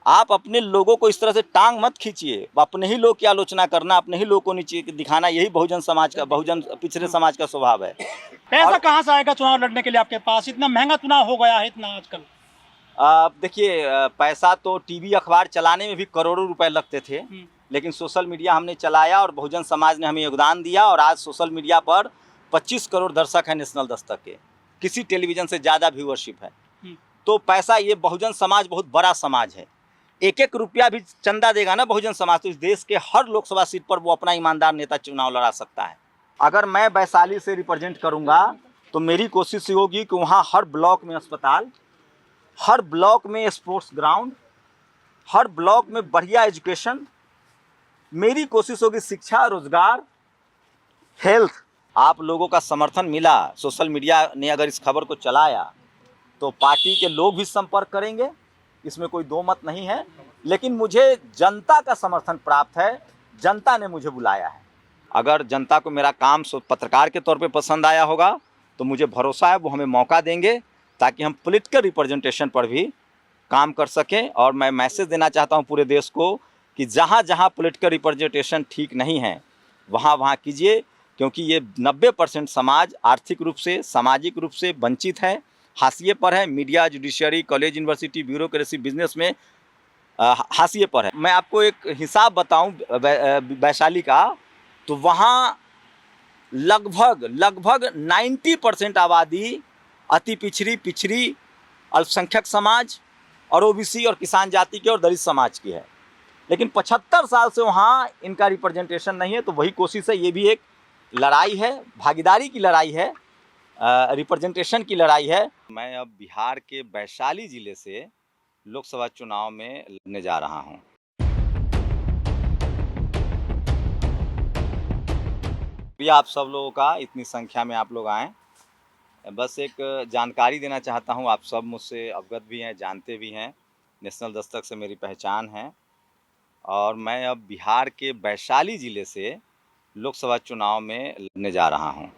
आप अपने लोगों को इस तरह से टांग मत खींचिए, अपने ही लोग की आलोचना करना, अपने ही लोग को नीचे दिखाना, यही बहुजन समाज का, बहुजन पिछड़े समाज का स्वभाव है। पैसा कहाँ से आएगा चुनाव लड़ने के लिए आपके पास? इतना महंगा चुनाव हो गया है इतना आजकल। देखिए, पैसा तो टीवी अखबार चलाने में भी करोड़ों रुपए लगते थे, लेकिन सोशल मीडिया हमने चलाया और बहुजन समाज ने हमें योगदान दिया और आज सोशल मीडिया पर 25 करोड़ दर्शक हैं नेशनल दस्तक के, किसी टेलीविजन से ज़्यादा व्यूअरशिप है। तो पैसा, ये बहुजन समाज बहुत बड़ा समाज है, एक एक रुपया भी चंदा देगा ना बहुजन समाज तो इस देश के हर लोकसभा सीट पर वो अपना ईमानदार नेता चुनाव लड़ा सकता है। अगर मैं वैशाली से रिप्रेजेंट करूँगा तो मेरी कोशिश ये होगी कि वहाँ हर ब्लॉक में अस्पताल, हर ब्लॉक में स्पोर्ट्स ग्राउंड, हर ब्लॉक में बढ़िया एजुकेशन, मेरी कोशिश होगी शिक्षा, रोजगार, हेल्थ। आप लोगों का समर्थन मिला, सोशल मीडिया ने अगर इस खबर को चलाया तो पार्टी के लोग भी संपर्क करेंगे, इसमें कोई दो मत नहीं है। लेकिन मुझे जनता का समर्थन प्राप्त है, जनता ने मुझे बुलाया है। अगर जनता को मेरा काम पत्रकार के तौर पे पसंद आया होगा तो मुझे भरोसा है वो हमें मौका देंगे ताकि हम पॉलिटिकल रिप्रेजेंटेशन पर भी काम कर सकें। और मैं मैसेज देना चाहता हूं पूरे देश को कि जहां जहां पॉलिटिकल रिप्रेजेंटेशन ठीक नहीं है वहां वहां कीजिए, क्योंकि ये 90% समाज आर्थिक रूप से, सामाजिक रूप से वंचित है, हाशिए पर है। Media, judiciary, college, university, bureaucracy, business में हाशिए पर है। मैं आपको एक हिसाब बताऊं वैशाली का, तो वहाँ लगभग 90% आबादी अति पिछड़ी, अल्पसंख्यक समाज और ओबीसी और किसान जाति के और दलित समाज की है। लेकिन 75 साल से वहाँ इनका रिप्रेजेंटेशन नहीं है। तो वही कोशिश है, ये भी एक लड़ाई है, भागीदारी की लड़ाई है, रिप्रेजेंटेशन की लड़ाई है। मैं अब बिहार के वैशाली जिले से लोकसभा चुनाव में लड़ने जा रहा हूँ। आप सब लोगों का इतनी संख्या में आप लोग आए, बस एक जानकारी देना चाहता हूँ। आप सब मुझसे अवगत भी हैं, जानते भी हैं, नेशनल दस्तक से मेरी पहचान है। और मैं अब बिहार के वैशाली ज़िले से लोकसभा चुनाव में लड़ने जा रहा हूँ।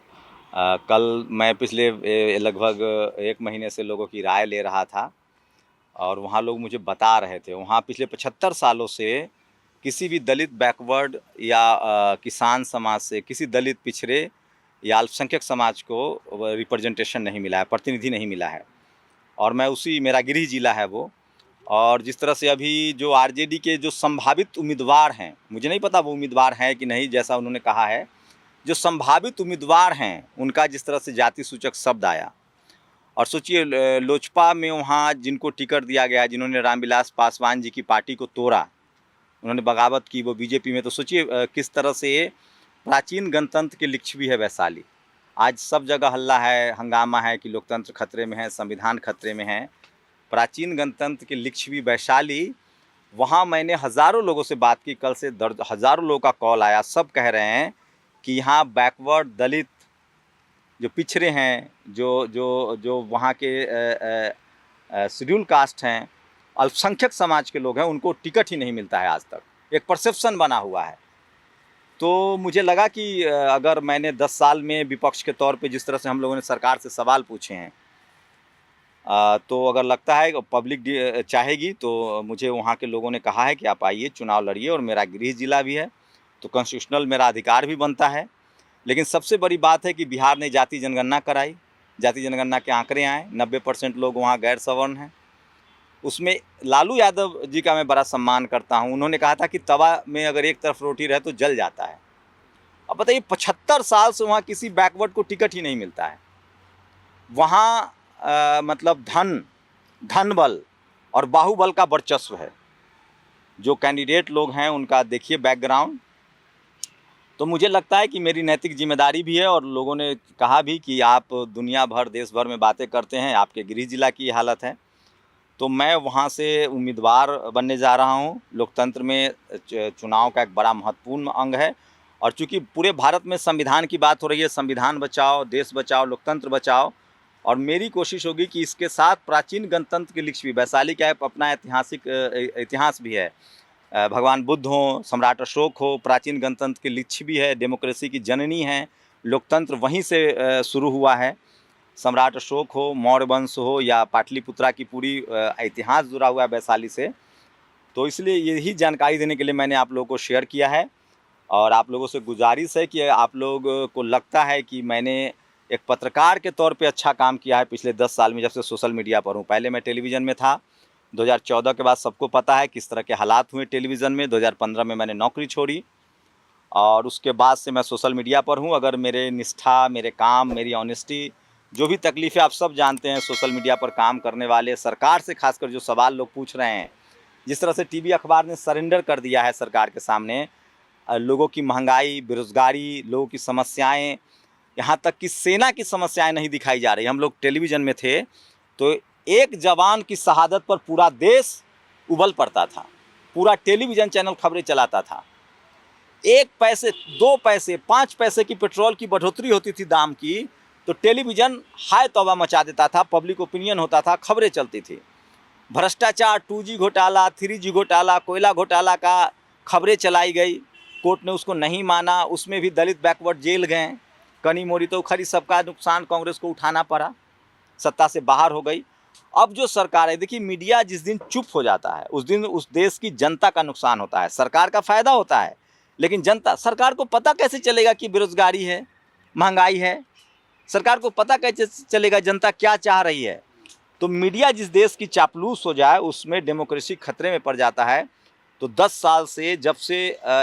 कल मैं पिछले लगभग 1 महीने से लोगों की राय ले रहा था और वहाँ लोग मुझे बता रहे थे, वहाँ पिछले 75 सालों से किसी भी दलित बैकवर्ड या किसान समाज से, किसी दलित पिछड़े या अल्पसंख्यक समाज को रिप्रेजेंटेशन नहीं मिला है, प्रतिनिधि नहीं मिला है। और मैं उसी, मेरा गृह जिला है वो। और जिस तरह से अभी जो आरजेडी के जो संभावित उम्मीदवार हैं, मुझे नहीं पता वो उम्मीदवार हैं कि नहीं, जैसा उन्होंने कहा है, जो संभावित उम्मीदवार हैं उनका जिस तरह से जाति सूचक शब्द आया, और सोचिए लोजपा में वहाँ जिनको टिकट दिया गया, जिन्होंने रामविलास पासवान जी की पार्टी को तोड़ा, उन्होंने बगावत की, वो बीजेपी में, तो सोचिए किस तरह से प्राचीन गणतंत्र के लिच्छवी है वैशाली। आज सब जगह हल्ला है, हंगामा है कि लोकतंत्र खतरे में है, संविधान खतरे में है। प्राचीन गणतंत्र के लिच्छवी वैशाली, वहाँ मैंने हज़ारों लोगों से बात की, कल से हज़ारों लोगों का कॉल आया। सब कह रहे हैं कि यहाँ बैकवर्ड, दलित, जो पिछड़े हैं, जो वहाँ के शेड्यूल कास्ट हैं, अल्पसंख्यक समाज के लोग हैं, उनको टिकट ही नहीं मिलता है आज तक। एक परसेप्शन बना हुआ है। तो मुझे लगा कि अगर मैंने 10 साल में विपक्ष के तौर पे जिस तरह से हम लोगों ने सरकार से सवाल पूछे हैं, तो अगर लगता है पब्लिक चाहेगी तो मुझे वहाँ के लोगों ने कहा है कि आप आइए, चुनाव लड़िए। और मेरा गृह जिला भी है तो कॉन्स्टिट्यूशनल मेरा अधिकार भी बनता है। लेकिन सबसे बड़ी बात है कि बिहार ने जाति जनगणना कराई, जाति जनगणना के आंकड़े आए, 90% लोग वहाँ गैर सवर्ण हैं। उसमें लालू यादव जी का मैं बड़ा सम्मान करता हूँ। उन्होंने कहा था कि तवा में अगर एक तरफ रोटी रहे तो जल जाता है। अब बताइए, 75 साल से वहाँ किसी बैकवर्ड को टिकट ही नहीं मिलता है। वहाँ मतलब धन बल और बाहुबल का वर्चस्व है। जो कैंडिडेट लोग हैं उनका देखिए बैकग्राउंड। तो मुझे लगता है कि मेरी नैतिक जिम्मेदारी भी है, और लोगों ने कहा भी कि आप दुनिया भर, देश भर में बातें करते हैं, आपके गृह जिला की हालत है। तो मैं वहाँ से उम्मीदवार बनने जा रहा हूँ। लोकतंत्र में चुनाव का एक बड़ा महत्वपूर्ण अंग है, और चूँकि पूरे भारत में संविधान की बात हो रही है, संविधान बचाओ, देश बचाओ, लोकतंत्र बचाओ, और मेरी कोशिश होगी कि इसके साथ प्राचीन गणतंत्र के लिच्छवी, वैशाली का अपना ऐतिहासिक इतिहास भी है। भगवान बुद्ध हो, सम्राट अशोक हो, प्राचीन गणतंत्र के लिच्छवी है, डेमोक्रेसी की जननी है, लोकतंत्र वहीं से शुरू हुआ है। सम्राट अशोक हो, मौर्य वंश हो, या पाटलिपुत्रा की पूरी इतिहास जुड़ा हुआ है वैशाली से। तो इसलिए यही जानकारी देने के लिए मैंने आप लोगों को शेयर किया है। और आप लोगों से गुजारिश है कि आप लोग को लगता है कि मैंने एक पत्रकार के तौर पे अच्छा काम किया है पिछले 10 साल में, जब से सोशल मीडिया पर हूँ। पहले मैं टेलीविज़न में था, 2014 के बाद सबको पता है किस तरह के हालात हुए टेलीविज़न में। 2015 में मैंने नौकरी छोड़ी और उसके बाद से मैं सोशल मीडिया पर हूँ। अगर मेरे निष्ठा, मेरे काम, मेरी ऑनेस्टी, जो भी तकलीफ़ें आप सब जानते हैं सोशल मीडिया पर काम करने वाले, सरकार से खासकर जो सवाल लोग पूछ रहे हैं, जिस तरह से टीवी अखबार ने सरेंडर कर दिया है सरकार के सामने, लोगों की महंगाई, बेरोज़गारी, लोगों की समस्याएं, यहाँ तक कि सेना की समस्याएं नहीं दिखाई जा रही। हम लोग टेलीविज़न में थे तो एक जवान की शहादत पर पूरा देश उबल पड़ता था, पूरा टेलीविज़न चैनल खबरें चलाता था। 1 पैसे, 2 पैसे, 5 पैसे की पेट्रोल की बढ़ोतरी होती थी दाम की, तो टेलीविज़न हाय तौबा मचा देता था, पब्लिक ओपिनियन होता था, खबरें चलती थी। भ्रष्टाचार, 2G घोटाला, 3G घोटाला, कोयला घोटाला का खबरें चलाई गई, कोर्ट ने उसको नहीं माना, उसमें भी दलित बैकवर्ड जेल गए, कनी मोरी तो खरी, सबका नुकसान कांग्रेस को उठाना पड़ा, सत्ता से बाहर हो गई। अब जो सरकार है, देखिए मीडिया जिस दिन चुप हो जाता है उस दिन उस देश की जनता का नुकसान होता है। सरकार का फायदा होता है लेकिन जनता, सरकार को पता कैसे चलेगा कि बेरोजगारी है, महंगाई है? सरकार को पता कैसे चलेगा जनता क्या चाह रही है? तो मीडिया जिस देश की चापलूस हो जाए उसमें डेमोक्रेसी खतरे में पड़ जाता है। तो 10 साल से, जब से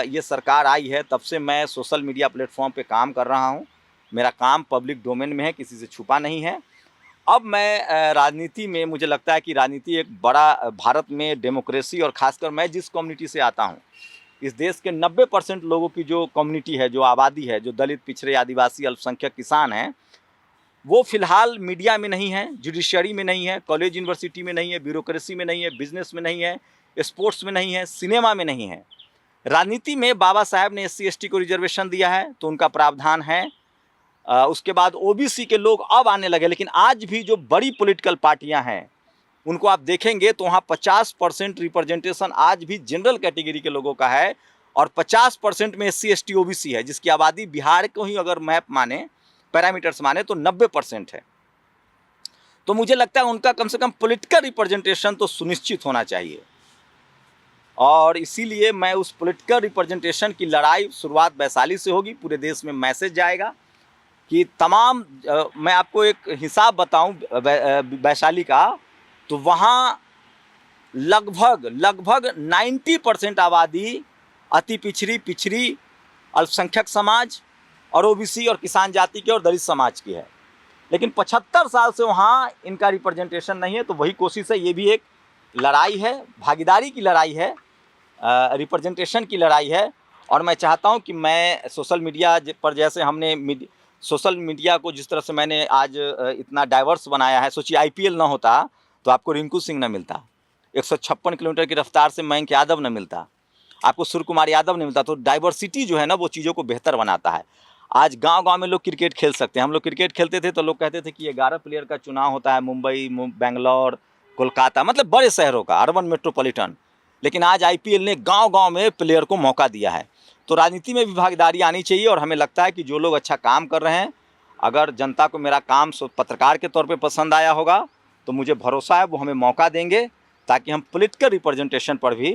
ये सरकार आई है, तब से मैं सोशल मीडिया प्लेटफॉर्म पे काम कर रहा हूँ। मेरा काम पब्लिक डोमेन में है, किसी से छुपा नहीं है। अब मैं राजनीति में, मुझे लगता है कि राजनीति एक बड़ा, भारत में डेमोक्रेसी, और ख़ासकर मैं जिस कम्युनिटी से आता हूँ, इस देश के 90% लोगों की जो कम्युनिटी है, जो आबादी है, जो दलित, पिछड़े, आदिवासी, अल्पसंख्यक, किसान हैं, वो फ़िलहाल मीडिया में नहीं है, जुडिशरी में नहीं है, कॉलेज यूनिवर्सिटी में नहीं है, ब्यूरोक्रेसी में नहीं है, बिजनेस में नहीं है, स्पोर्ट्स में नहीं है, सिनेमा में नहीं है। राजनीति में बाबा साहब ने SC ST को रिजर्वेशन दिया है तो उनका प्रावधान है। उसके बाद OBC के लोग अब आने लगे, लेकिन आज भी जो बड़ी पॉलिटिकल पार्टियां हैं उनको आप देखेंगे तो वहाँ 50% रिप्रेजेंटेशन आज भी जनरल कैटेगरी के लोगों का है और 50% में SC ST OBC है, जिसकी आबादी बिहार को ही अगर मैप माने, पैरामीटर्स माने तो 90% है। तो मुझे लगता है उनका कम से कम पॉलिटिकल रिप्रेजेंटेशन तो सुनिश्चित होना चाहिए, और इसीलिए मैं उस पॉलिटिकल रिप्रेजेंटेशन की लड़ाई, शुरुआत वैशाली से होगी, पूरे देश में मैसेज जाएगा कि तमाम, मैं आपको एक हिसाब बताऊं वैशाली का, तो वहाँ लगभग 90% आबादी अति पिछड़ी, अल्पसंख्यक समाज और OBC और किसान जाति के और दलित समाज की है। लेकिन 75 साल से वहाँ इनका रिप्रेजेंटेशन नहीं है। तो वही कोशिश है, ये भी एक लड़ाई है, भागीदारी की लड़ाई है, रिप्रेजेंटेशन की लड़ाई है। और मैं चाहता हूँ कि मैं सोशल मीडिया पर, जैसे हमने सोशल मीडिया को जिस तरह से मैंने आज इतना डाइवर्स बनाया है, सोचिए IPL ना होता तो आपको रिंकू सिंह न मिलता, 156 किलोमीटर की रफ्तार से मयंक यादव न मिलता, आपको सूर्य कुमार यादव नहीं मिलता। तो डाइवर्सिटी जो है ना, वो चीज़ों को बेहतर बनाता है। आज गांव-गांव में लोग क्रिकेट खेल सकते हैं। हम लोग क्रिकेट खेलते थे तो लोग कहते थे कि 11 प्लेयर का चुनाव होता है, मुंबई, बेंगलोर, कोलकाता, मतलब बड़े शहरों का, अर्बन मेट्रोपॉलिटन। लेकिन आज IPL ने गांव-गांव में प्लेयर को मौका दिया है। तो राजनीति में भी भागीदारी आनी चाहिए, और हमें लगता है कि जो लोग अच्छा काम कर रहे हैं, अगर जनता को मेरा काम पत्रकार के तौर पे पसंद आया होगा तो मुझे भरोसा है वो हमें मौका देंगे, ताकि हम पॉलिटिकल रिप्रेजेंटेशन पर भी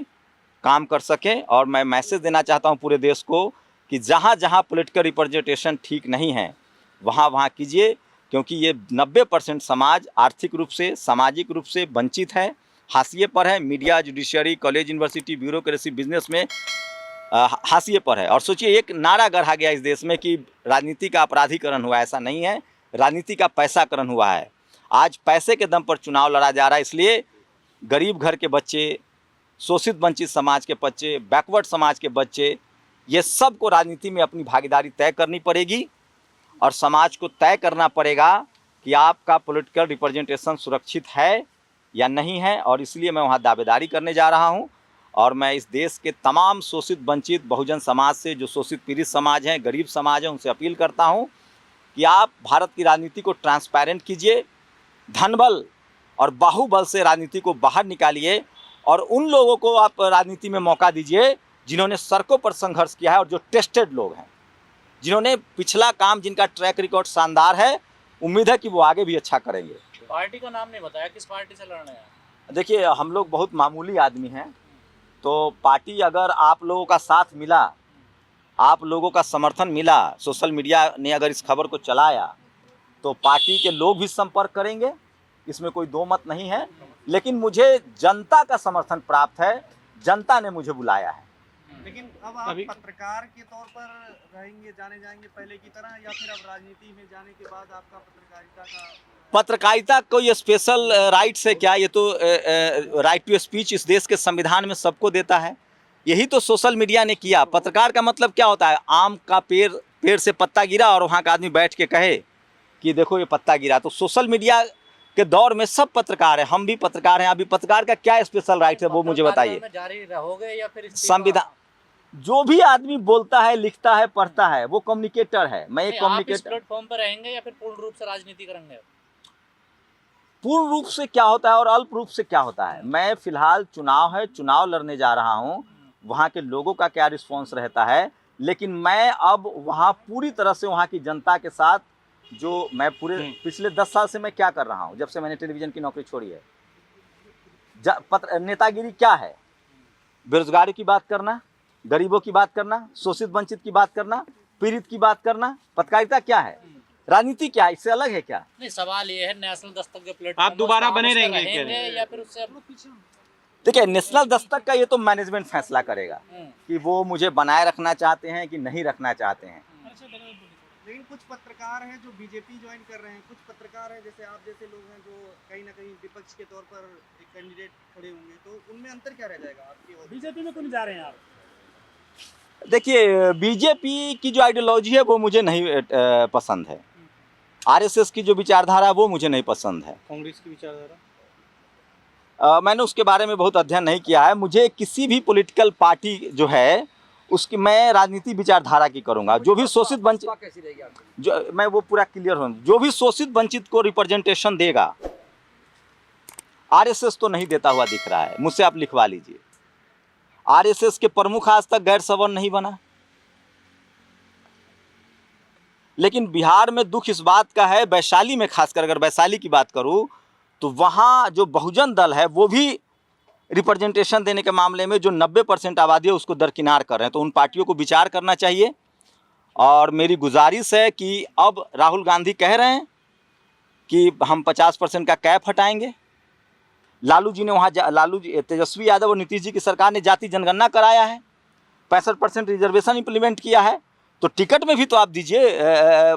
काम कर सकें। और मैं मैसेज देना चाहता हूं पूरे देश को कि जहां जहां पॉलिटिकल रिप्रेजेंटेशन ठीक नहीं है वहां वहां कीजिए, क्योंकि ये 90% समाज आर्थिक रूप से, सामाजिक रूप से वंचित है, हाशिए पर है। Media, judiciary, college, university, bureaucracy, business में हाशिए पर है। और सोचिए, एक नारा गढ़ा गया इस देश में कि राजनीति का अपराधीकरण हुआ, ऐसा नहीं है, राजनीति का पैसाकरण हुआ है। आज पैसे के दम पर चुनाव लड़ा जा रहा है, इसलिए गरीब घर के बच्चे, शोषित वंचित समाज के बच्चे, बैकवर्ड समाज के बच्चे, ये सब को राजनीति में अपनी भागीदारी तय करनी पड़ेगी, और समाज को तय करना पड़ेगा कि आपका पॉलिटिकल रिप्रेजेंटेशन सुरक्षित है या नहीं है। और इसलिए मैं वहाँ दावेदारी करने जा रहा हूँ। और मैं इस देश के तमाम शोषित वंचित बहुजन समाज से, जो शोषित पीड़ित समाज हैं, गरीब समाज है, उनसे अपील करता हूँ कि आप भारत की राजनीति को ट्रांसपेरेंट कीजिए, धनबल और बाहुबल से राजनीति को बाहर निकालिए, और उन लोगों को आप राजनीति में मौका दीजिए जिन्होंने सड़कों पर संघर्ष किया है और जो टेस्टेड लोग हैं, जिन्होंने पिछला काम, जिनका ट्रैक रिकॉर्ड शानदार है। उम्मीद है कि वो आगे भी अच्छा करेंगे। पार्टी का नाम नहीं बताया, किस पार्टी से लड़ने हैं? देखिए, हम लोग बहुत मामूली आदमी हैं, तो पार्टी अगर आप लोगों का साथ मिला, आप लोगों का समर्थन मिला, सोशल मीडिया ने अगर इस खबर को चलाया, तो पार्टी के लोग भी संपर्क करेंगे, इसमें कोई दो मत नहीं है। लेकिन मुझे जनता का समर्थन प्राप्त है, जनता ने मुझे बुलाया है। लेकिन अब आप पत्रकार के तौर पर रहेंगे, जाने जाएंगे पहले की तरह, या फिर अब राजनीति में जाने के बाद आपका पत्रकारिता कोई स्पेशल राइट्स है क्या? ये तो राइट टू स्पीच इस देश के संविधान में सबको देता है। यही तो सोशल मीडिया ने किया। पत्रकार का मतलब क्या होता है? आम का पेड़ से पत्ता गिरा और वहाँ का आदमी बैठ के कहे कि देखो ये पत्ता गिरा। तो सोशल मीडिया के दौर में सब पत्रकार है, हम भी पत्रकार हैं। अभी पत्रकार का क्या स्पेशल राइट है वो मुझे बताइए। जारी रहोगे या फिर संविधान, जो भी आदमी बोलता है, लिखता है, पढ़ता है, वो कम्युनिकेटर है। मैं एक कम्युनिकेटर। प्लेटफॉर्म पर रहेंगे या फिर पूर्ण रूप से राजनीति करेंगे? पूर्ण रूप से क्या होता है और अल्प रूप से क्या होता है? मैं फिलहाल चुनाव है, चुनाव लड़ने जा रहा हूँ, वहाँ के लोगों का क्या रिस्पॉन्स रहता है। लेकिन मैं अब वहाँ पूरी तरह से वहाँ की जनता के साथ, जो मैं पूरे पिछले 10 साल से मैं क्या कर रहा हूँ, जब से मैंने टेलीविजन की नौकरी छोड़ी है। नेतागिरी क्या है? बेरोजगारी की बात करना, गरीबों की बात करना, शोषित वंचित की बात करना, पीड़ित की बात करना। पत्रकारिता क्या है? राजनीति क्या है? इससे अलग है क्या? नहीं, सवाल ये है, नेशनल दस्तक जो प्लेटफॉर्म, आप दोबारा बने रहेंगे या फिर उससे पीछे? देखिए, नेशनल दस्तक का ये तो मैनेजमेंट फैसला करेगा कि वो मुझे बनाए रखना चाहते हैं कि नहीं रखना चाहते हैं। लेकिन कुछ पत्रकार हैं जो बीजेपी ज्वाइन कर रहे हैं, कुछ पत्रकार हैं जैसे आप जैसे लोग हैं जो कहीं ना कहीं विपक्ष के तौर पर एक कैंडिडेट खड़े होंगे, तो उनमें अंतर क्या रह जाएगा आपकी? और बीजेपी में क्यों नहीं जा रहे हैं आप? देखिए, बीजेपी की जो आइडियोलॉजी है वो मुझे नहीं पसंद है। आरएसएस की जो विचारधारा है वो मुझे नहीं पसंद है। कांग्रेस की विचारधारा मैंने उसके बारे में बहुत अध्ययन नहीं किया है। मुझे किसी भी पॉलिटिकल पार्टी जो है उसकी मैं राजनीति विचारधारा की करूंगा। जो भी शोषित वंचित, कैसी रहेगी आपकी? जो मैं वो पूरा क्लियर हूँ, जो भी शोषित वंचित को रिप्रेजेंटेशन देगा, आरएसएस तो नहीं देता हुआ दिख रहा है। मुझसे आप लिखवा लीजिए, आरएसएस के प्रमुख आज तक गैर सवर्ण नहीं बना। लेकिन बिहार में दुख इस बात का है, वैशाली में खासकर अगर वैशाली की बात करूं, तो वहाँ जो बहुजन दल है वो भी रिप्रेजेंटेशन देने के मामले में जो 90% आबादी है उसको दरकिनार कर रहे हैं। तो उन पार्टियों को विचार करना चाहिए। और मेरी गुजारिश है कि अब राहुल गांधी कह रहे हैं कि हम 50% का कैप हटाएंगे। लालू जी ने वहाँ तेजस्वी यादव और नीतीश जी की सरकार ने जाति जनगणना कराया है, 65% रिजर्वेशन इंप्लीमेंट किया है। तो टिकट में भी तो आप दीजिए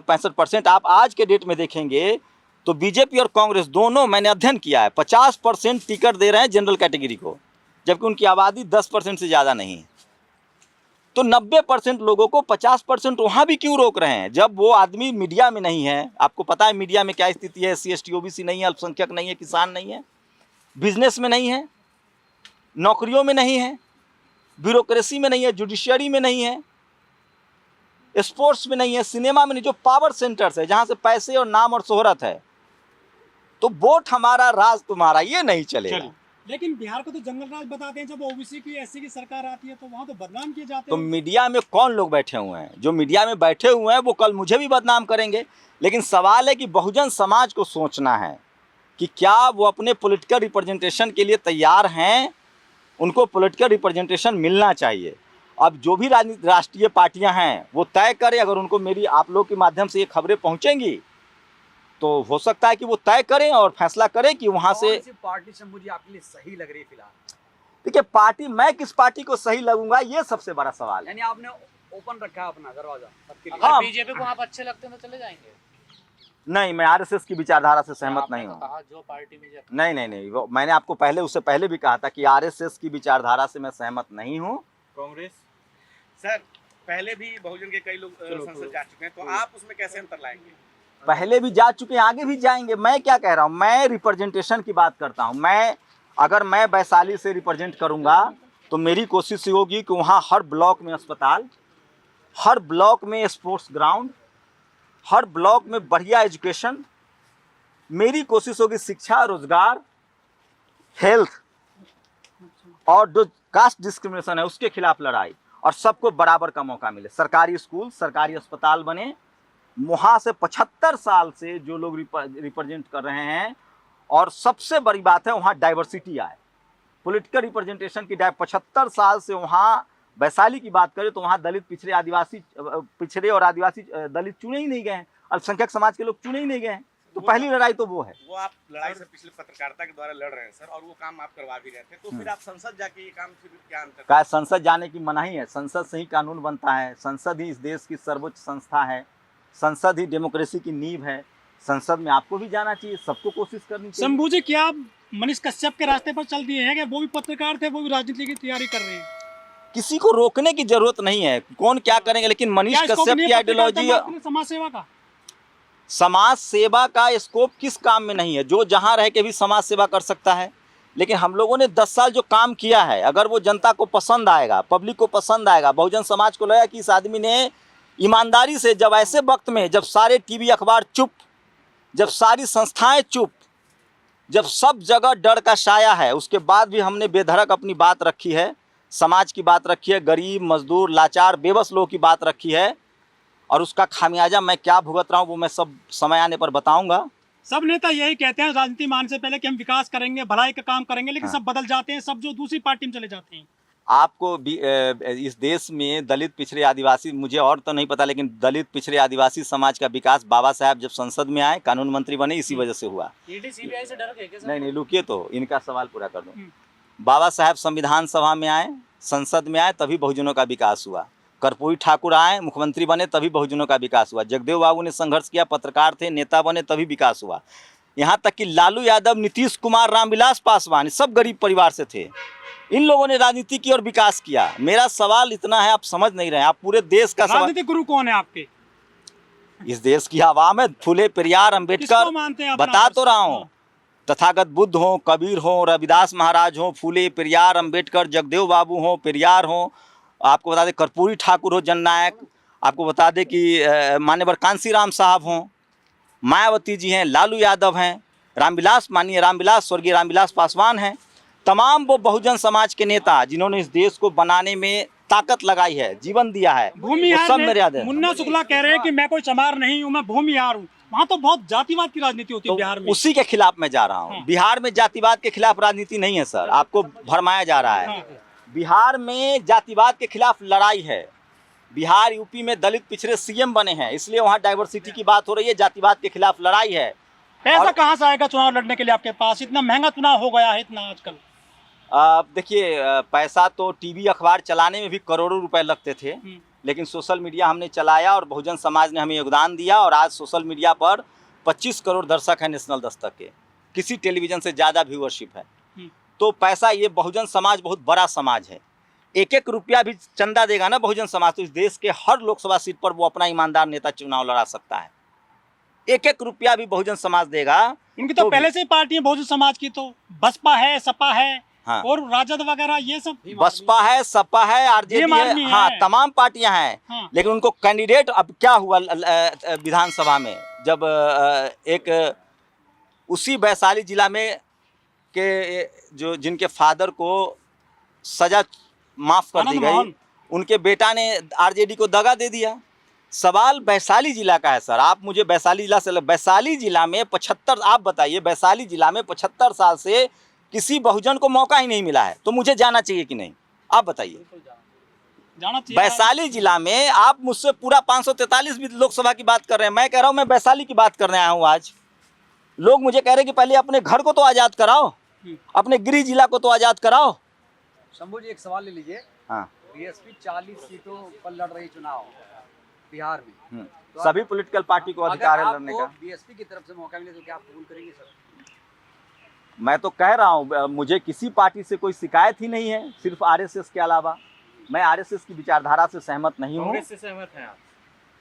65%। आप आज के डेट में देखेंगे तो बीजेपी और कांग्रेस दोनों, मैंने अध्ययन किया है, 50% टिकट दे रहे हैं जनरल कैटेगरी को, जबकि उनकी आबादी 10% से ज़्यादा नहीं है। तो 90% लोगों को 50% वहाँ भी क्यों रोक रहे हैं, जब वो आदमी मीडिया में नहीं है? आपको पता है मीडिया में क्या स्थिति है। SC ST OBC नहीं है, अल्पसंख्यक नहीं है, किसान नहीं है, बिजनेस में नहीं है, नौकरियों में नहीं है, ब्यूरोक्रेसी में नहीं है, जुडिशियरी में नहीं है, स्पोर्ट्स में नहीं है, सिनेमा में नहीं, जो पावर सेंटर्स है जहाँ से पैसे और नाम और शोहरत है। तो वोट हमारा, राज तुम्हारा, ये नहीं चलेगा। लेकिन बिहार को तो जंगल राज बताते हैं। जब OBC की SC की सरकार आती है तो वहाँ तो बदनाम किए जाते तो हैं। मीडिया में कौन लोग बैठे हुए हैं? जो मीडिया में बैठे हुए हैं वो कल मुझे भी बदनाम करेंगे। लेकिन सवाल है कि बहुजन समाज को सोचना है कि क्या वो अपने पॉलिटिकल रिप्रेजेंटेशन के लिए तैयार हैं। उनको पॉलिटिकल रिप्रेजेंटेशन मिलना चाहिए। अब जो भी राष्ट्रीय पार्टियां हैं वो तय करें। अगर उनको मेरी, आप लोग के माध्यम से ये खबरें पहुंचेंगी तो हो सकता है कि वो तय करें और फैसला करें कि वहां से पार्टी से मुझे आपके लिए सही लग रही है फिलहाल? देखिए, पार्टी, मैं किस पार्टी को सही लगूंगा ये सबसे बड़ा सवाल है। यानी आपने ओपन रखा है अपना दरवाजा सबके लिए? हाँ। बीजेपी को आप अच्छे लगते हैं तो चले जाएंगे? नहीं, मैं आरएसएस की विचारधारा से सहमत नहीं हूँ। जो पार्टी में नहीं, वो मैंने आपको उससे पहले भी कहा था कि आरएसएस की विचारधारा से मैं सहमत नहीं हूँ। कांग्रेस सर, पहले भी बहुजन के कई लोग संसद जा चुके हैं, तो आप उसमें कैसे अंतर लाएंगे? पहले भी जा चुके हैं, आगे भी जाएंगे। मैं क्या कह रहा हूँ, मैं रिप्रेजेंटेशन की बात करता हूँ। अगर मैं वैशाली से रिप्रेजेंट करूँगा तो मेरी कोशिश ये होगी कि वहाँ हर ब्लॉक में अस्पताल, हर ब्लॉक में स्पोर्ट्स ग्राउंड, हर ब्लॉक में बढ़िया एजुकेशन। मेरी कोशिश होगी शिक्षा, रोजगार, हेल्थ और जो कास्ट डिस्क्रिमिनेशन है उसके खिलाफ लड़ाई, और सबको बराबर का मौका मिले। सरकारी स्कूल, सरकारी अस्पताल बने। वहाँ से 75 साल से जो लोग रिप्रेजेंट कर रहे हैं, और सबसे बड़ी बात है वहाँ डाइवर्सिटी आए। पॉलिटिकल रिप्रेजेंटेशन की 75 साल से वहाँ वैशाली की बात करें तो वहाँ दलित पिछड़े आदिवासी पिछड़े और आदिवासी दलित चुने ही नहीं गए हैं, अल्पसंख्यक समाज के लोग चुने ही नहीं गए हैं। तो पहली लड़ाई तो वो है। वो आप लड़ाई से पिछले पत्रकारिता के द्वारा लड़ रहे हैं सर, और वो काम आप करवा भी रहे थे, तो फिर आप संसद जाके ये काम फिर क्या अंतर? का संसद जाने की मनाही है? संसद से ही कानून बनता है, संसद ही इस देश की सर्वोच्च संस्था है, संसद ही डेमोक्रेसी की नींव है। संसद में आपको भी जाना चाहिए, सबको कोशिश करनी चाहिए। शंभू जी, क्या आप मनीष कश्यप के रास्ते पर चल दिए हैं कि वो भी पत्रकार थे, वो भी राजनीति की तैयारी कर रहे हैं? किसी को रोकने की जरूरत नहीं है, कौन क्या करेंगे, लेकिन मनीष कश्यप की आइडियोलॉजी, समाज सेवा का समाज सेवा का स्कोप किस काम में नहीं है? जो जहां रह के भी समाज सेवा कर सकता है। लेकिन हम लोगों ने 10 साल जो काम किया है, अगर वो जनता को पसंद आएगा, पब्लिक को पसंद आएगा, बहुजन समाज को लगा कि इस आदमी ने ईमानदारी से, जब ऐसे वक्त में जब सारे टीवी अखबार चुप, जब सारी संस्थाएं चुप, जब सब जगह डर का साया है, उसके बाद भी हमने बेधड़क अपनी बात रखी है, समाज की बात रखी है, गरीब मजदूर लाचार बेबस लोगों की बात रखी है। और उसका खामियाजा मैं क्या भुगत रहा हूँ वो मैं सब समय आने पर बताऊंगा। सब नेता यही कहते हैं राजनीति में आने से पहले कि हम विकास करेंगे, भलाई का काम करेंगे, लेकिन सब बदल जाते हैं, सब जो दूसरी पार्टी में चले जाते हैं। आपको इस देश में दलित पिछड़े आदिवासी, मुझे और तो नहीं पता, लेकिन दलित पिछड़े आदिवासी समाज का विकास बाबा साहब जब संसद में आए, कानून मंत्री बने, इसी वजह से हुआ। ईडी सीबीआई से डर गए क्या? नहीं, रुकिए तो इनका सवाल पूरा कर दूं। बाबा साहब संविधान सभा में आए, संसद में आए, तभी बहुजनों का विकास हुआ। कर्पूरी ठाकुर आए, मुख्यमंत्री बने, तभी बहुजनों का विकास हुआ। जगदेव बाबू ने संघर्ष किया, पत्रकार थे, नेता बने, तभी विकास हुआ। यहाँ तक कि लालू यादव, नीतीश कुमार, रामविलास पासवान सब गरीब परिवार से थे। इन लोगों ने राजनीति की और विकास किया। मेरा सवाल इतना है, आप समझ नहीं रहे हैं, आप पूरे देश का सवाल। राजनीतिक गुरु कौन है आपके? इस देश की आवाम है, फुले, पेरियार, अम्बेडकर, बता तो रहा हूँ। तथागत बुद्ध हो, कबीर हो, रविदास महाराज हो, फुले, पेरियार, अम्बेडकर, जगदेव बाबू हो, पेरियार हो, आपको बता दें कर्पूरी ठाकुर हो, जननायक, आपको बता दें कि मान्यवर कांसीराम साहब हों, मायावती जी हैं, लालू यादव हैं, रामविलास, माननीय रामविलास, स्वर्गीय रामविलास पासवान हैं। तमाम वो बहुजन समाज के नेता जिन्होंने इस देश को बनाने में ताकत लगाई है, जीवन दिया है, वो सब मेरे याद है। मुन्ना शुक्ला कह रहे हैं कि मैं कोई चमार नहीं हूँ, मैं भूमिहार हूँ। वहाँ तो बहुत जातिवाद की राजनीति होती है बिहार में। उसी के खिलाफ मैं जा रहा हूँ। बिहार में जातिवाद के खिलाफ राजनीति नहीं है सर, आपको भरमाया जा रहा है। बिहार में जातिवाद के खिलाफ लड़ाई है। बिहार, यूपी में दलित पिछड़े सीएम बने हैं, इसलिए वहाँ डाइवर्सिटी की बात हो रही है, जातिवाद के खिलाफ लड़ाई है। पैसा कहाँ से आएगा चुनाव लड़ने के लिए आपके पास? इतना महंगा चुनाव हो गया है इतना आजकल। देखिए, पैसा तो टीवी अखबार चलाने में भी करोड़ों रुपए लगते थे, लेकिन सोशल मीडिया हमने चलाया और बहुजन समाज ने हमें योगदान दिया, और आज सोशल मीडिया पर 25 करोड़ दर्शक हैं नेशनल दस्तक के, किसी टेलीविज़न से ज़्यादा व्यूअरशिप है। तो पैसा, ये बहुजन समाज बहुत बड़ा समाज है। एक एक रुपया भी चंदा देगा ना बहुजन समाज, तो इस देश के हर लोकसभा सीट पर वो अपना ईमानदार नेता चुनाव लड़ा सकता है। एक एक रुपया भी बहुजन समाज देगा। इनकी तो पहले से ही पार्टी है बहुजन समाज की, तो बसपा है, सपा है, हाँ, और राजद वगैरह, ये सब। बसपा है, सपा है, आरजेडी है, हाँ, तमाम पार्टियां हैं। हाँ। लेकिन उनको कैंडिडेट, अब क्या हुआ विधानसभा में, जब एक उसी वैशाली जिला में के जो जिनके फादर को सजा माफ कर दी गई, उनके बेटा ने आरजेडी को दगा दे दिया। सवाल वैशाली जिला का है सर, आप मुझे वैशाली जिला से, वैशाली जिला में 75, आप बताइए, वैशाली जिला में 75 साल से किसी बहुजन को मौका ही नहीं मिला है, तो मुझे जाना चाहिए कि नहीं? आप बताइए। जाना चाहिए। वैशाली जिला में आप मुझसे पूरा 543 भी लोकसभा की बात कर रहे हैं, मैं कह रहा हूँ मैं वैशाली की बात करने आया हूँ। आज लोग मुझे कह रहे हैं कि पहले अपने घर को तो आज़ाद कराओ, अपने गृह जिला को तो आज़ाद कराओ। शंभू जी, एक सवाल ले लीजिए। हाँ, बीएसपी 40 सीटों पर लड़ रही चुनाव बिहार में, तो सभी पॉलिटिकल पार्टी को अधिकार है लड़ने का। बीएसपी की तरफ से मौका मिले तो क्या आप कबूल करेंगे सर? मैं तो कह रहा हूँ, मुझे किसी पार्टी से कोई शिकायत ही नहीं है, सिर्फ आरएसएस के अलावा। मैं आरएसएस की विचारधारा से सहमत नहीं हूँ। कांग्रेस से सहमत हैं आप?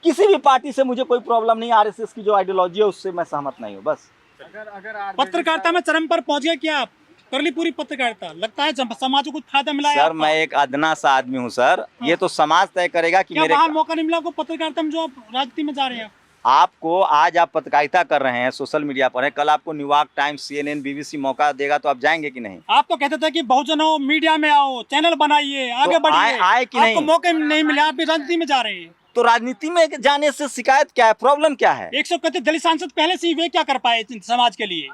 किसी भी पार्टी से मुझे कोई प्रॉब्लम नहीं, आरएसएस की जो आइडियोलॉजी है उससे मैं सहमत नहीं हूँ, बस। अगर पत्रकारिता में चरम पर पहुंच गए क्या आप? कर ली पूरी पत्रकारिता, लगता है समाज को कुछ फायदा मिला है? सर, मैं एक अदना सा आदमी हूँ सर। ये तो समाज तय करेगा कि मेरे वहाँ मौका नहीं मिला आपको पत्रकारिता में, जो आप राजनीति में जा रहे हैं? आपको आज आप पत्रकारिता कर रहे हैं, सोशल मीडिया पर है, कल आपको न्यूयॉर्क टाइम्स, CNN, BBC मौका देगा तो आप जाएंगे कि नहीं? आप तो कहते थे कि बहुजनों मीडिया में आओ, चैनल बनाइए, आगे बढ़िए, आए कि नहीं? आपको मौके नहीं मिले, आप भी राजनीति में जा रहे हैं। तो राजनीति में जाने से शिकायत क्या है, प्रॉब्लम क्या है? 131 दलित सांसद पहले से ही, वे क्या कर पाए समाज के लिए?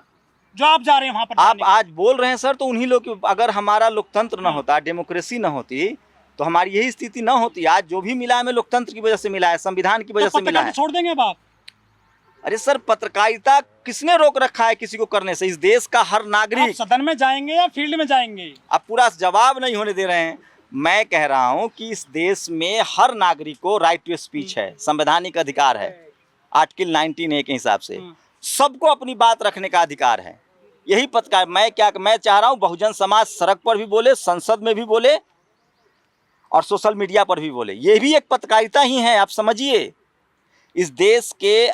जो आप जा रहे हैं वहां पर आप जाने आज बोल रहे हैं सर, तो उन्हीं लोग की, अगर हमारा लोकतंत्र न होता, डेमोक्रेसी न होती, तो हमारी यही स्थिति न होती। आज जो भी मिला है हमें लोकतंत्र की वजह से मिला है, संविधान की वजह तो से मिला पत्रकारिता है। छोड़ देंगे अब आप? अरे सर, पत्रकारिता किसने रोक रखा है किसी को करने से? इस देश का हर आप नागरिक। सदन में जाएंगे या फील्ड में जाएंगे? आप पूरा जवाब नहीं होने दे रहे हैं। मैं कह रहा हूं कि इस देश में हर नागरिक को राइट टू स्पीच है, संवैधानिक अधिकार है, आर्टिकल 19A के हिसाब से सबको अपनी बात रखने का अधिकार है। यही पत्रकार, मैं चाह रहा हूं बहुजन समाज सड़क पर भी बोले, संसद में भी बोले और सोशल मीडिया पर भी बोले। ये भी एक पत्रकारिता ही है, आप समझिए। इस देश के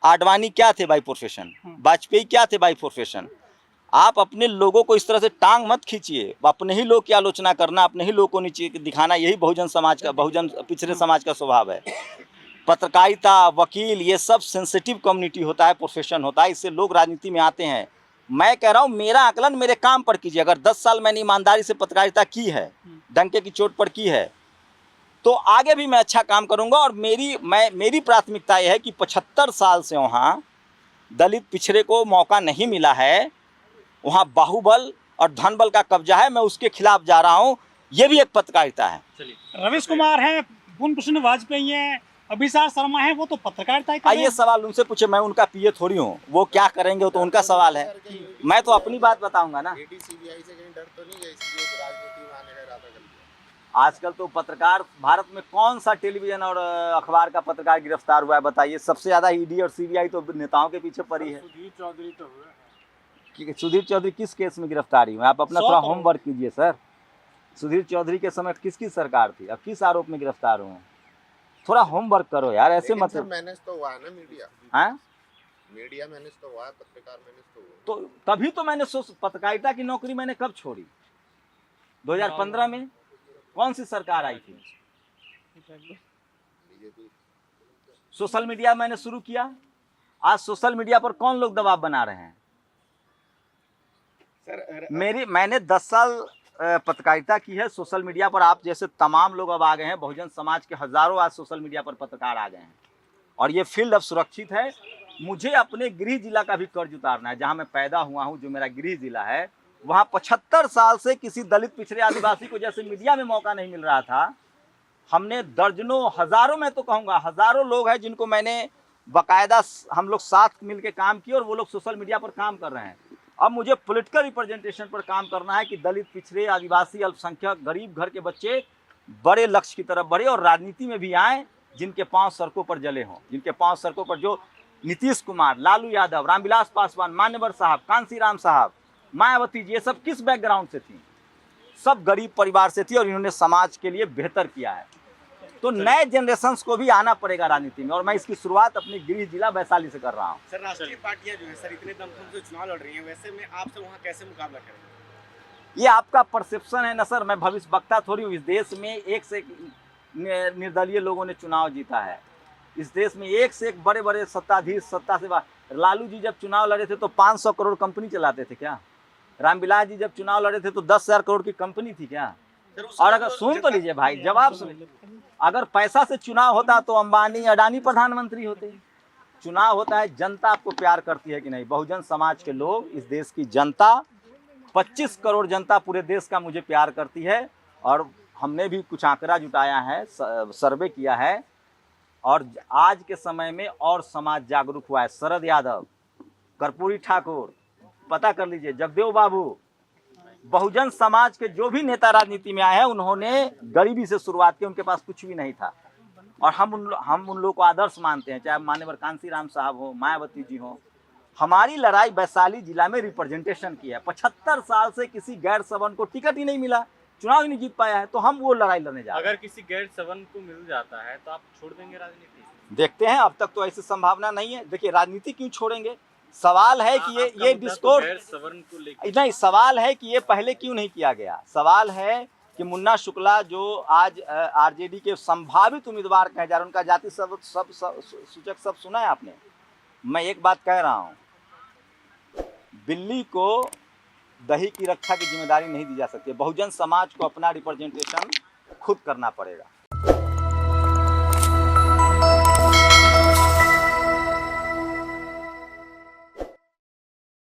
आडवाणी क्या थे बाय प्रोफेशन, वाजपेयी क्या थे बाय प्रोफेशन। आप अपने लोगों को इस तरह से टांग मत खींचिए, अपने ही लोग की आलोचना करना, अपने ही लोग को नीचे दिखाना, यही बहुजन समाज का, बहुजन पिछड़े समाज का स्वभाव है। पत्रकारिता, वकील, ये सब सेंसिटिव कम्युनिटी होता है, प्रोफेशन होता है, इससे लोग राजनीति में आते हैं। मैं कह रहा हूँ मेरा आकलन मेरे काम पर कीजिए। अगर 10 साल मैंने ईमानदारी से पत्रकारिता की है, डंके की चोट पर की है, तो आगे भी मैं अच्छा काम करूंगा। और मेरी प्राथमिकता यह है कि 75 साल से वहाँ दलित पिछड़े को मौका नहीं मिला है, वहाँ बाहुबल और धनबल का कब्जा है, मैं उसके खिलाफ जा रहा हूँ। ये भी एक पत्रकारिता है। रवीश कुमार है, पूर्ण प्रसन्न वाजपेयी है, अभिसार शर्मा है, वो तो पत्रकारिता ही कर रहे आइए हैं। सवाल उनसे पूछे, मैं उनका पीए थोड़ी हूँ, वो क्या करेंगे वो तो उनका सवाल है। मैं तो अपनी बात बताऊंगा ना। ईडी सीबीआई से कहीं डर तो नहीं है, इसलिए राजनीति में आने का इरादा कर लिया? आजकल तो पत्रकार, भारत में कौन सा टेलीविजन और अखबार का पत्रकार गिरफ्तार हुआ है बताइए? सबसे ज्यादा ईडी और सीबीआई तो नेताओं के पीछे पड़ी है। सुधीर चौधरी तो हुआ। सुधीर चौधरी किस केस में गिरफ्तारी हुए? आप अपना थोड़ा होमवर्क कीजिए सर। सुधीर चौधरी के समय किसकी सरकार थी, अब किस आरोप में गिरफ्तार हुए? थोड़ा होमवर्क करो यार, ऐसे मत। मैनेज तो हुआ है ना मीडिया, हाँ, मीडिया मैनेज तो हुआ है, पत्रकार मैनेज तो हुआ। तो तभी तो मैंने पत्रकारिता की नौकरी मैंने कब छोड़ी? 2015 में कौन सी सरकार आई थी? बीजेपी। सोशल मीडिया मैंने शुरू किया। आज सोशल मीडिया पर कौन लोग दबाव बना रहे हैं? मैंने 10 साल पत्रकारिता की है सोशल मीडिया पर। आप जैसे तमाम लोग अब आ गए हैं, बहुजन समाज के हजारों आज सोशल मीडिया पर पत्रकार आ गए हैं, और ये फील्ड अब सुरक्षित है। मुझे अपने गृह जिला का भी कर्ज उतारना है, जहां मैं पैदा हुआ हूं, जो मेरा गृह जिला है, वहां 75 साल से किसी दलित पिछड़े आदिवासी को जैसे मीडिया में मौका नहीं मिल रहा था। हमने दर्जनों, हजारों, मैं तो कहूँगा हजारों लोग हैं जिनको मैंने बाकायदा हम लोग साथ मिल के काम किए, और वो लोग सोशल मीडिया पर काम कर रहे हैं। अब मुझे पॉलिटिकल रिप्रेजेंटेशन पर काम करना है कि दलित पिछड़े आदिवासी अल्पसंख्यक गरीब घर के बच्चे बड़े लक्ष्य की तरफ बढ़े और राजनीति में भी आए, जिनके पांव सड़कों पर जले हों, जिनके पांव सड़कों पर, जो नीतीश कुमार, लालू यादव, रामविलास पासवान, मान्यवर साहब, कांसीराम साहब, मायावती जी, ये सब किस बैकग्राउंड से थी? सब गरीब परिवार से थी, और इन्होंने समाज के लिए बेहतर किया है। तो नए जनरेशंस को भी आना पड़ेगा राजनीति में, और मैं इसकी शुरुआत अपने गृह जिला वैशाली से कर रहा हूँ। सर, राष्ट्रीय पार्टियां जो है सर इतने दमखम से चुनाव लड़ रही हैं, वैसे में आपसे वहाँ कैसे मुकाबला करेंगे? ये आपका परसेप्शन है ना सर, मैं भविष्य वक्ता थोड़ी हूँ। इस देश में एक से एक निर्दलीय लोगों ने चुनाव जीता है। इस देश में एक से एक बड़े बड़े सत्ताधीश, सत्ता से लालू जी जब चुनाव लड़े थे तो 500 करोड़ कंपनी चलाते थे क्या? रामविलास जी जब चुनाव लड़े थे तो 10,000 करोड़ की कंपनी थी क्या? और अगर सुन तो लीजिए भाई, जवाब सुनिए। अगर पैसा से चुनाव होता तो अंबानी, अडानी प्रधानमंत्री होते। चुनाव होता है, जनता आपको प्यार करती है कि नहीं? बहुजन समाज के लोग, इस देश की जनता, 25 करोड़ जनता पूरे देश का मुझे प्यार करती है। और हमने भी कुछ आंकड़ा जुटाया है, सर्वे किया है, और आज के समय में और समाज जागरूक हुआ है। शरद यादव, कर्पूरी ठाकुर, पता कर लीजिए, जगदेव बाबू, बहुजन समाज के जो भी नेता राजनीति में आए हैं, उन्होंने गरीबी से शुरुआत की, उनके पास कुछ भी नहीं था, और हम उन लोग को आदर्श मानते हैं, चाहे मान्यवर कांसीराम साहब हो, मायावती जी हो। हमारी लड़ाई वैशाली जिला में रिप्रेजेंटेशन की है। 75 साल से किसी गैर सवर्ण को टिकट ही नहीं मिला, चुनाव ही नहीं जीत पाया है, तो हम वो लड़ाई लड़ने जा रहे हैं। अगर किसी गैर सवर्ण को मिल जाता है तो आप छोड़ देंगे राजनीति? देखते हैं, अब तक तो ऐसी संभावना नहीं है। देखिए, राजनीति क्यों छोड़ेंगे? सवाल है कि ये डिस्कोर्स गैर सवर्ण को लेकर नहीं, सवाल है कि ये पहले क्यों नहीं किया गया। सवाल है कि मुन्ना शुक्ला जो आज आरजेडी के संभावित उम्मीदवार कहे जा रहे हैं, उनका जाति सब सूचक सब सुना है आपने? मैं एक बात कह रहा हूँ, बिल्ली को दही की रक्षा की जिम्मेदारी नहीं दी जा सकती। बहुजन समाज को अपना रिप्रेजेंटेशन खुद करना पड़ेगा।